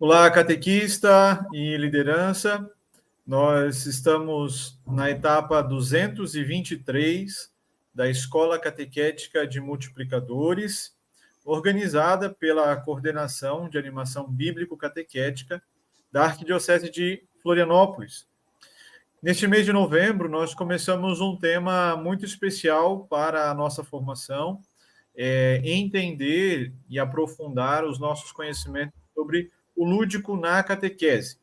Olá, catequista e liderança. Nós estamos na etapa 223 da Escola Catequética de Multiplicadores, organizada pela Coordenação de Animação Bíblico-Catequética da Arquidiocese de Florianópolis. Neste mês de novembro, nós começamos um tema muito especial para a nossa formação, entender e aprofundar os nossos conhecimentos sobre o lúdico na catequese.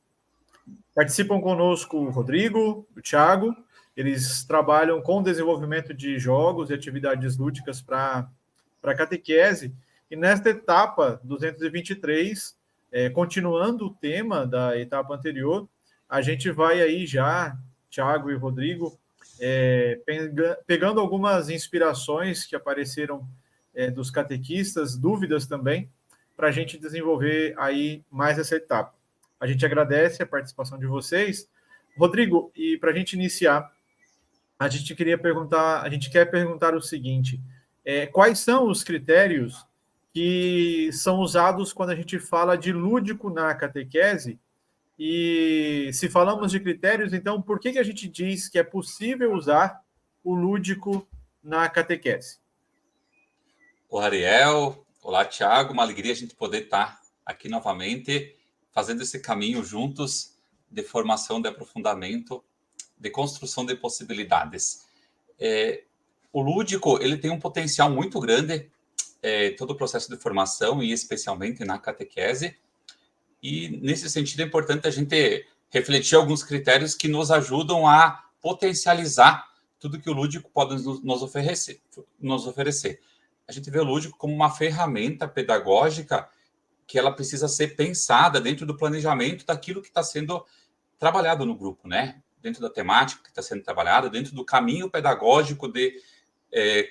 Participam conosco o Rodrigo, o Thiago, eles trabalham com o desenvolvimento de jogos e atividades lúdicas para a catequese, e nesta etapa 223, continuando o tema da etapa anterior, a gente vai aí já, Thiago e Rodrigo, pegando algumas inspirações que apareceram dos catequistas, dúvidas também, para a gente desenvolver aí mais essa etapa. A gente agradece a participação de vocês. Rodrigo, e para a gente iniciar, a gente quer perguntar o seguinte: quais são os critérios que são usados quando a gente fala de lúdico na catequese? E se falamos de critérios, então por que a gente diz que é possível usar o lúdico na catequese? Olá, Ariel. Olá, Thiago. Uma alegria a gente poder estar aqui novamente, fazendo esse caminho juntos de formação, de aprofundamento, de construção de possibilidades. O lúdico ele tem um potencial muito grande em todo o processo de formação e especialmente na catequese. E, nesse sentido, é importante a gente refletir alguns critérios que nos ajudam a potencializar tudo que o lúdico pode nos oferecer. A gente vê o lúdico como uma ferramenta pedagógica que ela precisa ser pensada dentro do planejamento daquilo que está sendo trabalhado no grupo, né? Dentro da temática que está sendo trabalhada, dentro do caminho pedagógico de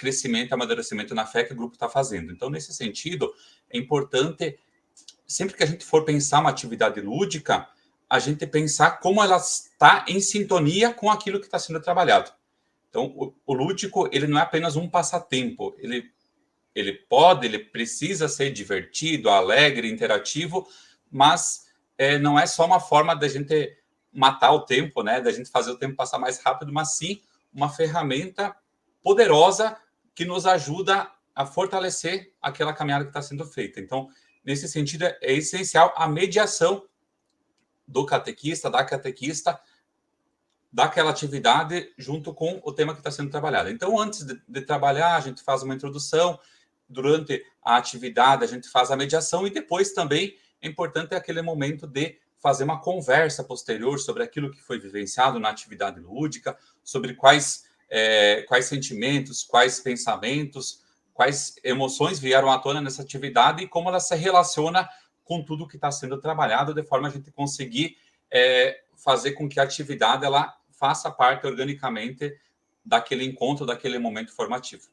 crescimento e amadurecimento na fé que o grupo está fazendo. Então, nesse sentido, é importante, sempre que a gente for pensar uma atividade lúdica, a gente pensar como ela está em sintonia com aquilo que está sendo trabalhado. Então, o lúdico, ele não é apenas um passatempo, ele precisa ser divertido, alegre, interativo, mas não é só uma forma da gente matar o tempo, né? Da gente fazer o tempo passar mais rápido, mas sim uma ferramenta poderosa que nos ajuda a fortalecer aquela caminhada que está sendo feita. Então, nesse sentido, é essencial a mediação do catequista, da catequista, daquela atividade junto com o tema que está sendo trabalhado. Então, antes de trabalhar, a gente faz uma introdução, durante a atividade a gente faz a mediação e depois também é importante aquele momento de fazer uma conversa posterior sobre aquilo que foi vivenciado na atividade lúdica, sobre quais sentimentos, quais pensamentos, quais emoções vieram à tona nessa atividade e como ela se relaciona com tudo que está sendo trabalhado, de forma a gente conseguir fazer com que a atividade ela faça parte organicamente daquele encontro, daquele momento formativo.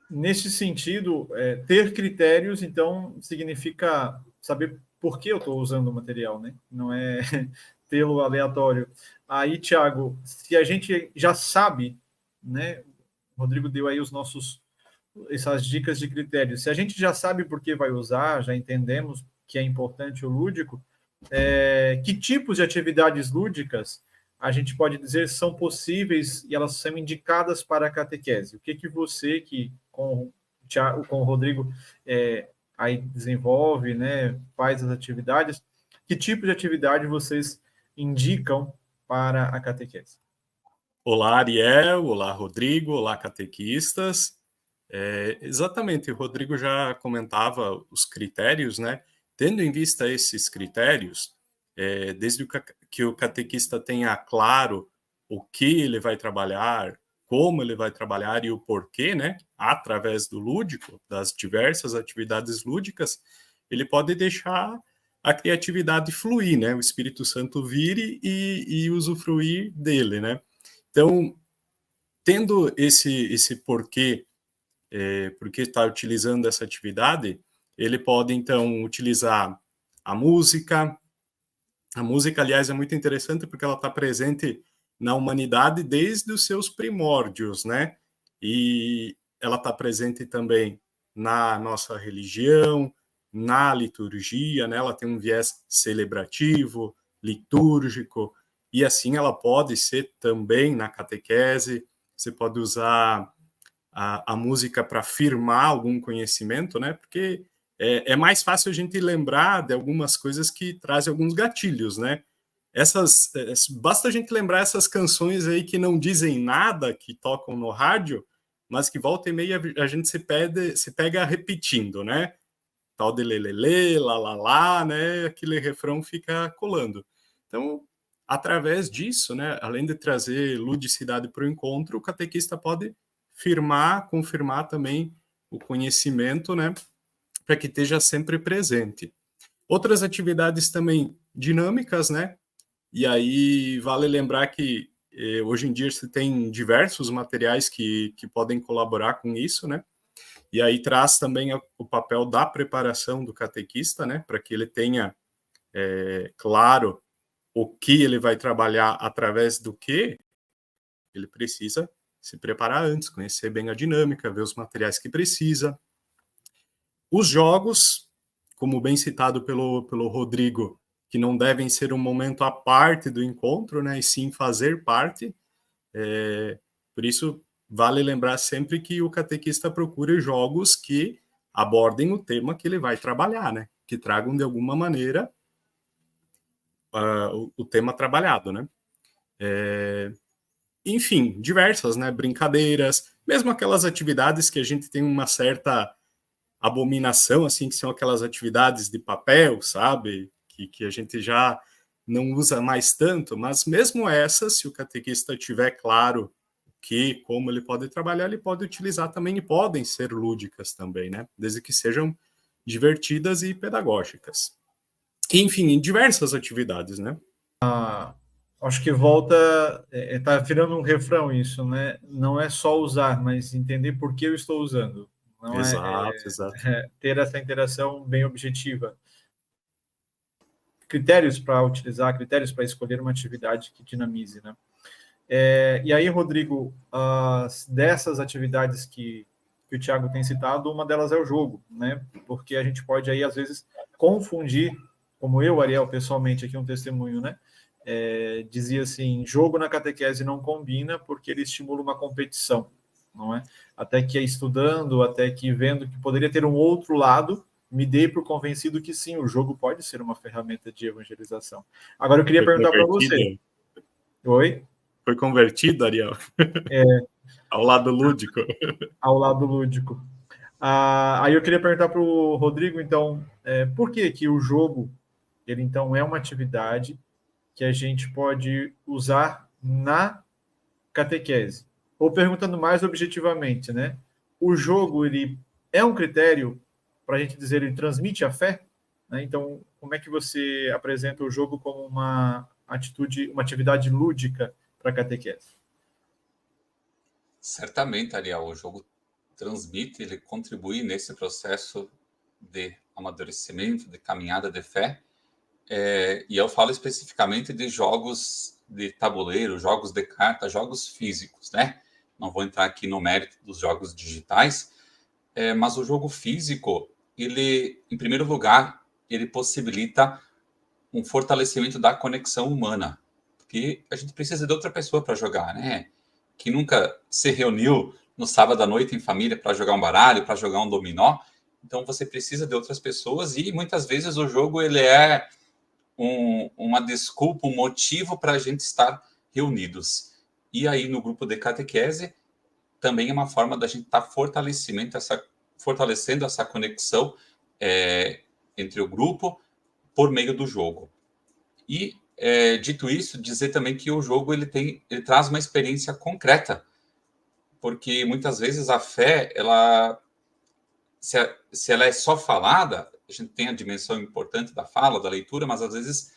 Nesse sentido, ter critérios, então, significa saber por que eu estou usando o material, né? Não é tê-lo aleatório. Aí, Thiago, se a gente já sabe, né? O Rodrigo deu aí essas dicas de critérios. Se a gente já sabe por que vai usar, já entendemos que é importante o lúdico, que tipos de atividades lúdicas a gente pode dizer são possíveis e elas são indicadas para a catequese? O que você, que com o Rodrigo aí desenvolve, né, faz as atividades, que tipo de atividade vocês indicam para a catequese? Olá, Ariel. Olá, Rodrigo. Olá, catequistas. Exatamente, o Rodrigo já comentava os critérios, né? Tendo em vista esses critérios, desde que o catequista tenha claro o que ele vai trabalhar, como ele vai trabalhar e o porquê, né? Através do lúdico, das diversas atividades lúdicas, ele pode deixar a criatividade fluir, né? O Espírito Santo vir e usufruir dele, né? Então, tendo esse porquê, porque está utilizando essa atividade, ele pode, então, utilizar a música. A música, aliás, é muito interessante porque ela está presente na humanidade desde os seus primórdios, né? E ela está presente também na nossa religião, na liturgia, né? Ela tem um viés celebrativo, litúrgico, e assim ela pode ser também na catequese. Você pode usar a música para firmar algum conhecimento, né? Porque é mais fácil a gente lembrar de algumas coisas que trazem alguns gatilhos, né? Basta a gente lembrar essas canções aí que não dizem nada, que tocam no rádio, mas que volta e meia a gente se pega repetindo, né? Tal de lelele, lá, lá, lá, né? Aquele refrão fica colando. Então, através disso, né, além de trazer ludicidade para o encontro, o catequista pode confirmar também o conhecimento, né, para que esteja sempre presente. Outras atividades também dinâmicas, né? E aí vale lembrar que hoje em dia se tem diversos materiais que podem colaborar com isso, né? E aí traz também o papel da preparação do catequista, né? Para que ele tenha claro o que ele vai trabalhar através do que ele precisa se preparar antes, conhecer bem a dinâmica, ver os materiais que precisa. Os jogos, como bem citado pelo Rodrigo, que não devem ser um momento à parte do encontro, né, e sim fazer parte. Por isso, vale lembrar sempre que o catequista procure jogos que abordem o tema que ele vai trabalhar, né, que tragam de alguma maneira o tema trabalhado, né. Enfim, diversas, né, brincadeiras, mesmo aquelas atividades que a gente tem uma certa abominação, assim, que são aquelas atividades de papel, sabe? Que a gente já não usa mais tanto, mas mesmo essas, se o catequista tiver claro como ele pode trabalhar, ele pode utilizar também e podem ser lúdicas também, né? Desde que sejam divertidas e pedagógicas. Enfim, diversas atividades, né? Acho que volta, tá virando um refrão isso, né? Não é só usar, mas entender por que eu estou usando. Não Exato. Ter essa interação bem objetiva. Critérios para utilizar, critérios para escolher uma atividade que dinamize, né? E aí, Rodrigo, dessas atividades que o Thiago tem citado, uma delas é o jogo, né? Porque a gente pode aí, às vezes, confundir, como eu, Ariel, pessoalmente, aqui um testemunho, né? Dizia assim, jogo na catequese não combina porque ele estimula uma competição, não é? Até que estudando, até que vendo que poderia ter um outro lado, me dei por convencido que sim, o jogo pode ser uma ferramenta de evangelização. Agora eu queria perguntar para você. Oi? Foi convertido, Ariel? Ao lado lúdico. Ao lado lúdico. Aí eu queria perguntar para o Rodrigo, então, por que o jogo, ele então é uma atividade que a gente pode usar na catequese? Ou perguntando mais objetivamente, né? O jogo, ele é um critério para a gente dizer, ele transmite a fé? Né? Então, como é que você apresenta o jogo como uma atividade lúdica para a catequese? Certamente, Ariel, o jogo transmite, ele contribui nesse processo de amadurecimento, de caminhada de fé. E eu falo especificamente de jogos de tabuleiro, jogos de carta, jogos físicos, né? Não vou entrar aqui no mérito dos jogos digitais, mas o jogo físico, ele, em primeiro lugar, ele possibilita um fortalecimento da conexão humana, porque a gente precisa de outra pessoa para jogar, né? Que nunca se reuniu no sábado à noite em família para jogar um baralho, para jogar um dominó. Então você precisa de outras pessoas e muitas vezes o jogo ele é uma desculpa, um motivo para a gente estar reunidos. E aí no grupo de catequese também é uma forma da gente estar fortalecendo essa conexão entre o grupo por meio do jogo. E, dito isso, dizer também que o jogo ele traz uma experiência concreta, porque muitas vezes a fé, se ela é só falada, a gente tem a dimensão importante da fala, da leitura, mas às vezes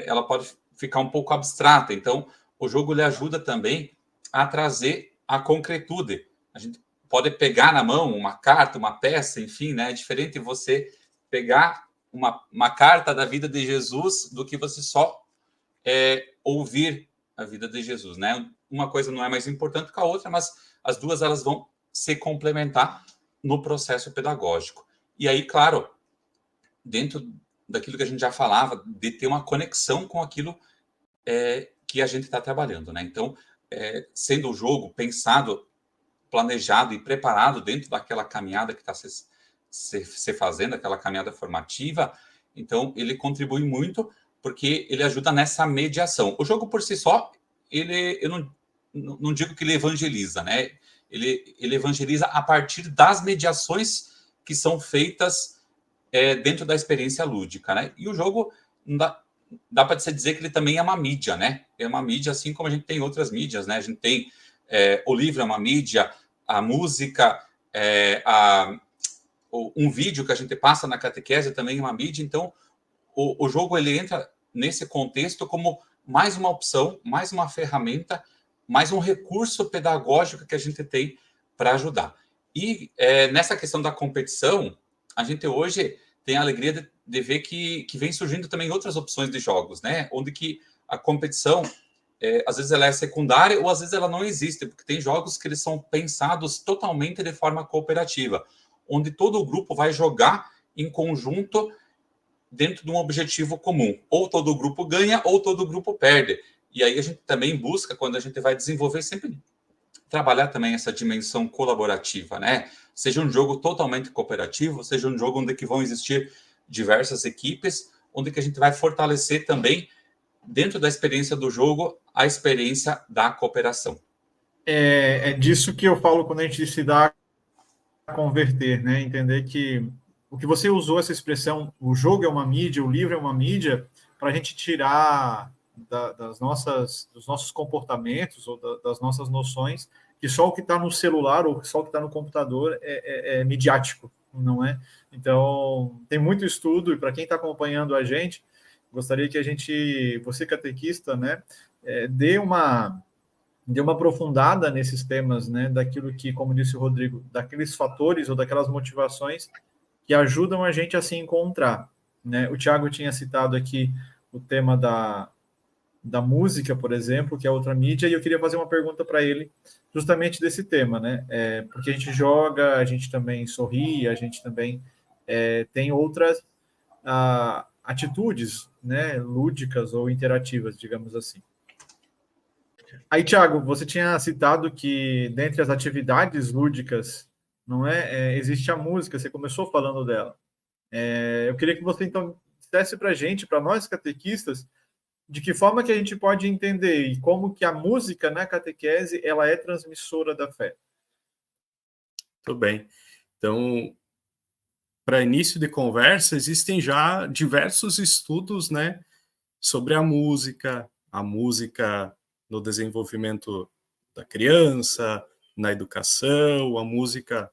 ela pode ficar um pouco abstrata. Então, o jogo lhe ajuda também a trazer a concretude. A gente pode pegar na mão uma carta, uma peça, enfim, né? É diferente você pegar uma carta da vida de Jesus do que você só ouvir a vida de Jesus, né? Uma coisa não é mais importante que a outra, mas as duas elas vão se complementar no processo pedagógico. E aí, claro, dentro daquilo que a gente já falava, de ter uma conexão com aquilo que a gente está trabalhando, né? Então, sendo o jogo pensado, planejado e preparado dentro daquela caminhada que está se fazendo, aquela caminhada formativa, então ele contribui muito porque ele ajuda nessa mediação. O jogo por si só, eu não digo que ele evangeliza, né? Ele evangeliza a partir das mediações que são feitas dentro da experiência lúdica, né? E o jogo dá para se dizer que ele também é uma mídia, né? É uma mídia assim como a gente tem outras mídias, né? A gente tem o livro é uma mídia, a música, um vídeo que a gente passa na catequese também é uma mídia. Então, o jogo ele entra nesse contexto como mais uma opção, mais uma ferramenta, mais um recurso pedagógico que a gente tem para ajudar. E nessa questão da competição, a gente hoje tem a alegria de ver que vem surgindo também outras opções de jogos, né? Onde que a competição, às vezes ela é secundária ou às vezes ela não existe, porque tem jogos que eles são pensados totalmente de forma cooperativa, onde todo o grupo vai jogar em conjunto dentro de um objetivo comum. Ou todo o grupo ganha, ou todo o grupo perde. E aí a gente também busca, quando a gente vai desenvolver, sempre trabalhar também essa dimensão colaborativa, né? Seja um jogo totalmente cooperativo, seja um jogo onde que vão existir diversas equipes, onde que a gente vai fortalecer também, dentro da experiência do jogo, a experiência da cooperação. É disso que eu falo quando a gente se dá a converter, né? Entender que o que você usou essa expressão, o jogo é uma mídia, o livro é uma mídia, para a gente tirar dos nossos comportamentos ou das nossas noções, que só o que está no celular ou só o que está no computador é midiático, não é? Então, tem muito estudo, e para quem está acompanhando a gente, gostaria que você catequista, né, dê uma aprofundada nesses temas, né, daquilo que, como disse o Rodrigo, daqueles fatores ou daquelas motivações que ajudam a gente a se encontrar, né? O Thiago tinha citado aqui o tema da música, por exemplo, que é outra mídia, e eu queria fazer uma pergunta para ele justamente desse tema, né? Porque a gente joga, a gente também sorri, a gente também tem outras atitudes, né, lúdicas ou interativas, digamos assim. Aí, Thiago, você tinha citado que dentre as atividades lúdicas, não existe a música, você começou falando dela. Eu queria que você, então, dissesse para a gente, para nós catequistas, de que forma que a gente pode entender e como que a música na catequese ela é transmissora da fé. Tudo bem. Então, para início de conversa, existem já diversos estudos, né, sobre a música no desenvolvimento da criança, na educação, a música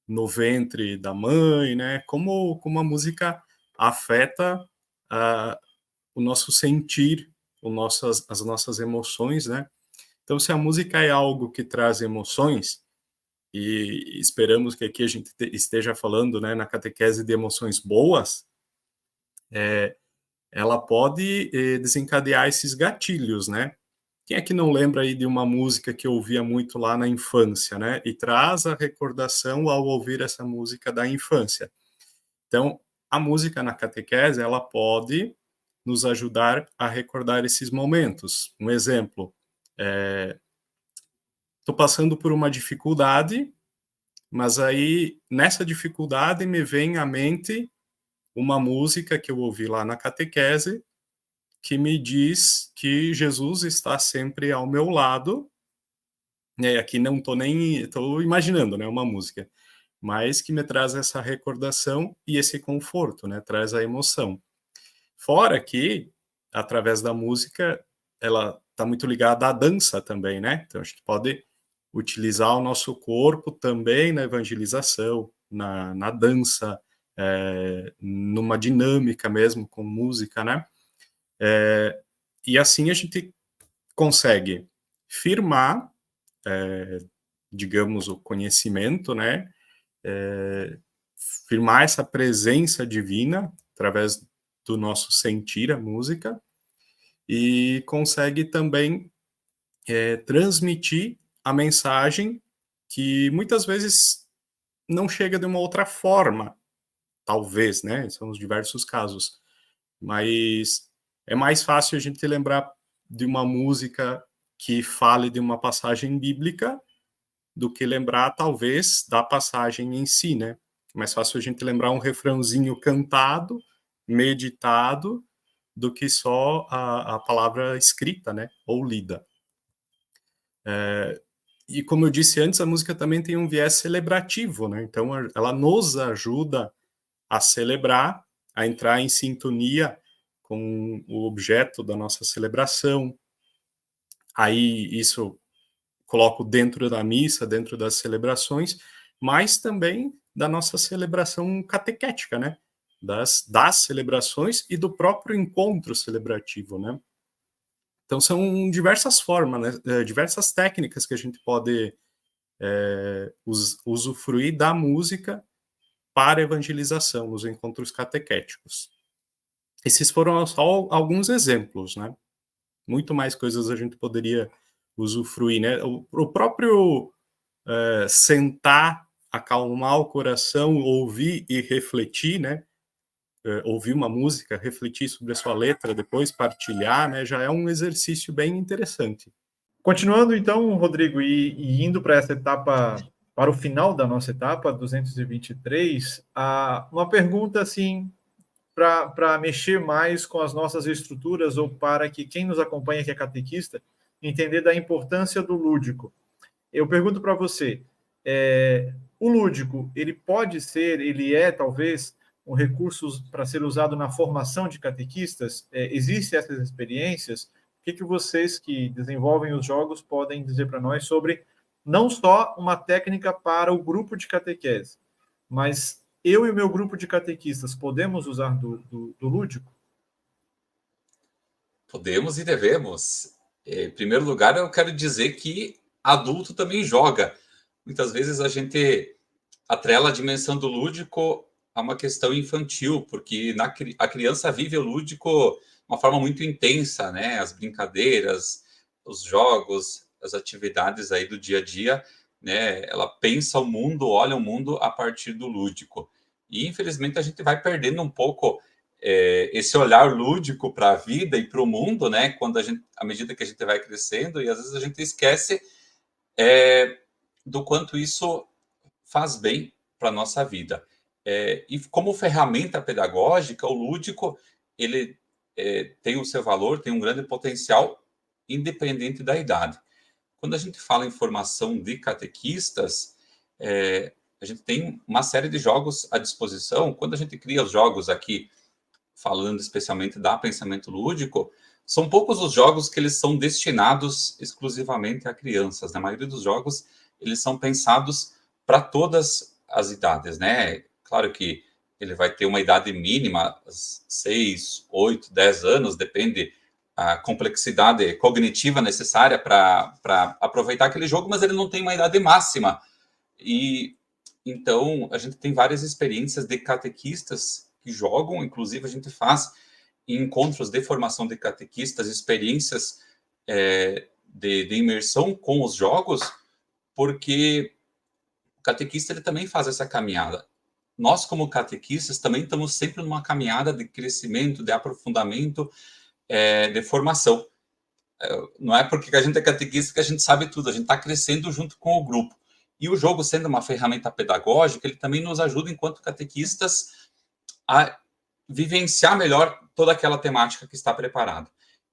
no ventre da mãe, né, como a música afeta o nosso sentir, as nossas emoções, né? Então, se a música é algo que traz emoções, e esperamos que aqui a gente esteja falando, né, na catequese de emoções boas, ela pode desencadear esses gatilhos, né? Quem é que não lembra aí de uma música que eu ouvia muito lá na infância, né? E traz a recordação ao ouvir essa música da infância. Então, a música na catequese, ela pode nos ajudar a recordar esses momentos. Um exemplo, estou passando por uma dificuldade, mas aí, nessa dificuldade, me vem à mente uma música que eu ouvi lá na catequese, que me diz que Jesus está sempre ao meu lado, né? Aqui não estou imaginando, né, uma música, mas que me traz essa recordação e esse conforto, né, traz a emoção. Fora que, através da música, ela está muito ligada à dança também, né? Então a gente pode utilizar o nosso corpo também na evangelização, na dança, numa dinâmica mesmo com música, né? E assim a gente consegue firmar, digamos, o conhecimento, né? Firmar essa presença divina através do nosso sentir a música e consegue também transmitir a mensagem que muitas vezes não chega de uma outra forma, talvez, né? São os diversos casos. Mas é mais fácil a gente lembrar de uma música que fale de uma passagem bíblica do que lembrar, talvez, da passagem em si, né? É mais fácil a gente lembrar um refrãozinho cantado, meditado, do que só a palavra escrita, né? Ou lida. E como eu disse antes, a música também tem um viés celebrativo, né? Então, ela nos ajuda a celebrar, a entrar em sintonia com o objeto da nossa celebração. Aí, isso coloco dentro da missa, dentro das celebrações, mas também da nossa celebração catequética, né? Das celebrações e do próprio encontro celebrativo, né? Então, são diversas formas, né? Diversas técnicas que a gente pode usufruir da música para evangelização nos encontros catequéticos. Esses foram só alguns exemplos, né? Muito mais coisas a gente poderia usufruir, né? O próprio sentar, acalmar o coração, ouvir e refletir, né? Ouvir uma música, refletir sobre a sua letra, depois partilhar, né? Já é um exercício bem interessante. Continuando então, Rodrigo, e indo para essa etapa, para o final da nossa etapa, 223, uma pergunta assim, para mexer mais com as nossas estruturas, ou para que quem nos acompanha, que é catequista, entender da importância do lúdico. Eu pergunto para você, o lúdico, ele é talvez um recurso para ser usado na formação de catequistas? Existem essas experiências? O que vocês que desenvolvem os jogos podem dizer para nós sobre não só uma técnica para o grupo de catequese, mas eu e o meu grupo de catequistas podemos usar do lúdico? Podemos e devemos. Em primeiro lugar, eu quero dizer que adulto também joga. Muitas vezes a gente atrela a dimensão do lúdico a uma questão infantil, porque a criança vive o lúdico de uma forma muito intensa, né? As brincadeiras, os jogos, as atividades aí do dia a dia, né? Ela pensa o mundo, olha o mundo a partir do lúdico. E, infelizmente, a gente vai perdendo um pouco esse olhar lúdico para a vida e para o mundo, né? À medida que a gente vai crescendo, e às vezes a gente esquece do quanto isso faz bem para a nossa vida. E como ferramenta pedagógica, o lúdico ele tem o seu valor, tem um grande potencial, independente da idade. Quando a gente fala em formação de catequistas, a gente tem uma série de jogos à disposição. Quando a gente cria os jogos aqui, falando especialmente da pensamento lúdico, são poucos os jogos que eles são destinados exclusivamente a crianças. Na maioria dos jogos, eles são pensados para todas as idades, né? Claro que ele vai ter uma idade mínima, 6, 8, 10 anos, depende a complexidade cognitiva necessária para aproveitar aquele jogo, mas ele não tem uma idade máxima. E então a gente tem várias experiências de catequistas que jogam, inclusive a gente faz encontros de formação de catequistas, experiências de imersão com os jogos, porque o catequista ele também faz essa caminhada. Nós, como catequistas, também estamos sempre numa caminhada de crescimento, de aprofundamento, de formação. Não é porque a gente é catequista que a gente sabe tudo, a gente está crescendo junto com o grupo. E o jogo, sendo uma ferramenta pedagógica, ele também nos ajuda, enquanto catequistas, a vivenciar melhor toda aquela temática que está preparada.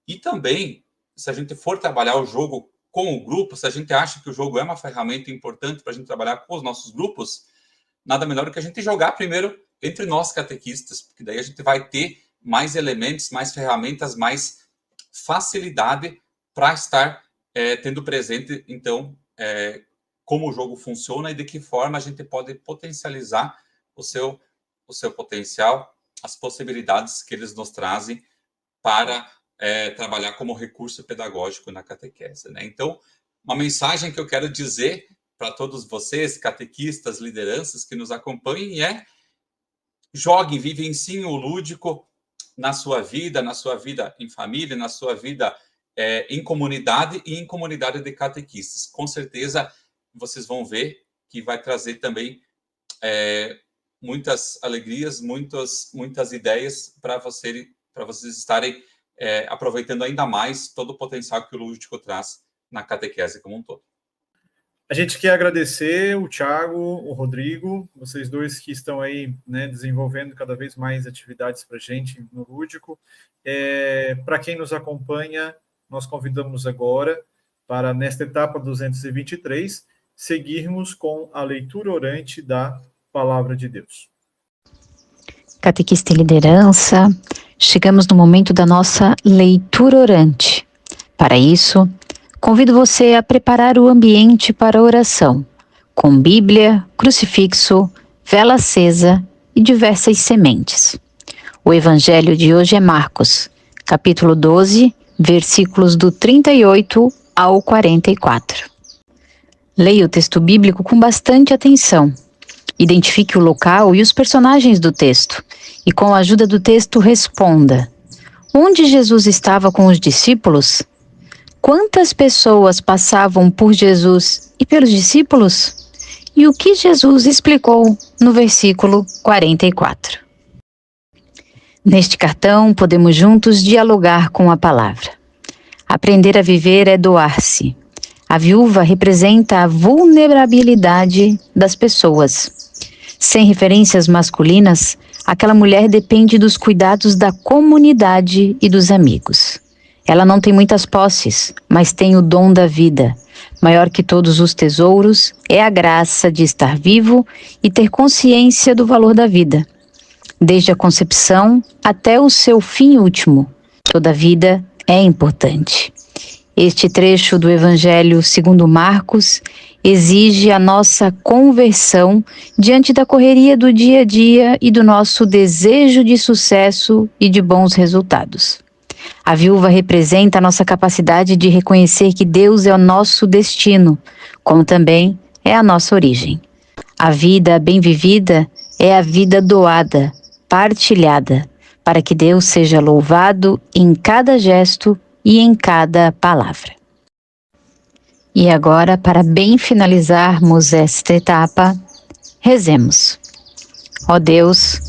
E também, se a gente for trabalhar o jogo com o grupo, se a gente acha que o jogo é uma ferramenta importante para a gente trabalhar com os nossos grupos, nada melhor do que a gente jogar primeiro entre nós catequistas, porque daí a gente vai ter mais elementos, mais ferramentas, mais facilidade para estar tendo presente, então, como o jogo funciona e de que forma a gente pode potencializar o seu potencial, as possibilidades que eles nos trazem para trabalhar como recurso pedagógico na catequese, né? Então, uma mensagem que eu quero dizer para todos vocês, catequistas, lideranças que nos acompanhem, joguem, vivenciem o lúdico na sua vida em família, na sua vida em comunidade e em comunidade de catequistas. Com certeza, vocês vão ver que vai trazer também muitas alegrias, muitas ideias para vocês estarem aproveitando ainda mais todo o potencial que o lúdico traz na catequese como um todo. A gente quer agradecer o Thiago, o Rodrigo, vocês dois que estão aí, né, desenvolvendo cada vez mais atividades para a gente no lúdico. Para quem nos acompanha, nós convidamos agora para, nesta etapa 223, seguirmos com a leitura orante da Palavra de Deus. Catequista e liderança, chegamos no momento da nossa leitura orante. Para isso, convido você a preparar o ambiente para a oração, com Bíblia, crucifixo, vela acesa e diversas sementes. O evangelho de hoje é Marcos, capítulo 12, versículos do 38 ao 44. Leia o texto bíblico com bastante atenção. Identifique o local e os personagens do texto, e com a ajuda do texto responda: onde Jesus estava com os discípulos? Quantas pessoas passavam por Jesus e pelos discípulos? E o que Jesus explicou no versículo 44? Neste cartão, podemos juntos dialogar com a palavra. Aprender a viver é doar-se. A viúva representa a vulnerabilidade das pessoas. Sem referências masculinas, aquela mulher depende dos cuidados da comunidade e dos amigos. Ela não tem muitas posses, mas tem o dom da vida. Maior que todos os tesouros é a graça de estar vivo e ter consciência do valor da vida. Desde a concepção até o seu fim último, toda vida é importante. Este trecho do Evangelho segundo Marcos exige a nossa conversão diante da correria do dia a dia e do nosso desejo de sucesso e de bons resultados. A viúva representa a nossa capacidade de reconhecer que Deus é o nosso destino, como também é a nossa origem. A vida bem vivida é a vida doada, partilhada, para que Deus seja louvado em cada gesto e em cada palavra. E agora, para bem finalizarmos esta etapa, rezemos. Ó Deus,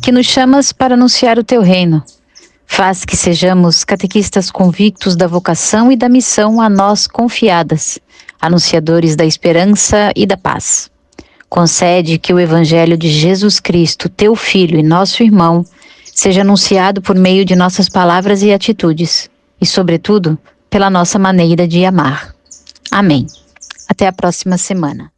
que nos chamas para anunciar o teu reino, faz que sejamos catequistas convictos da vocação e da missão a nós confiadas, anunciadores da esperança e da paz. Concede que o Evangelho de Jesus Cristo, teu Filho e nosso irmão, seja anunciado por meio de nossas palavras e atitudes, e, sobretudo, pela nossa maneira de amar. Amém. Até a próxima semana.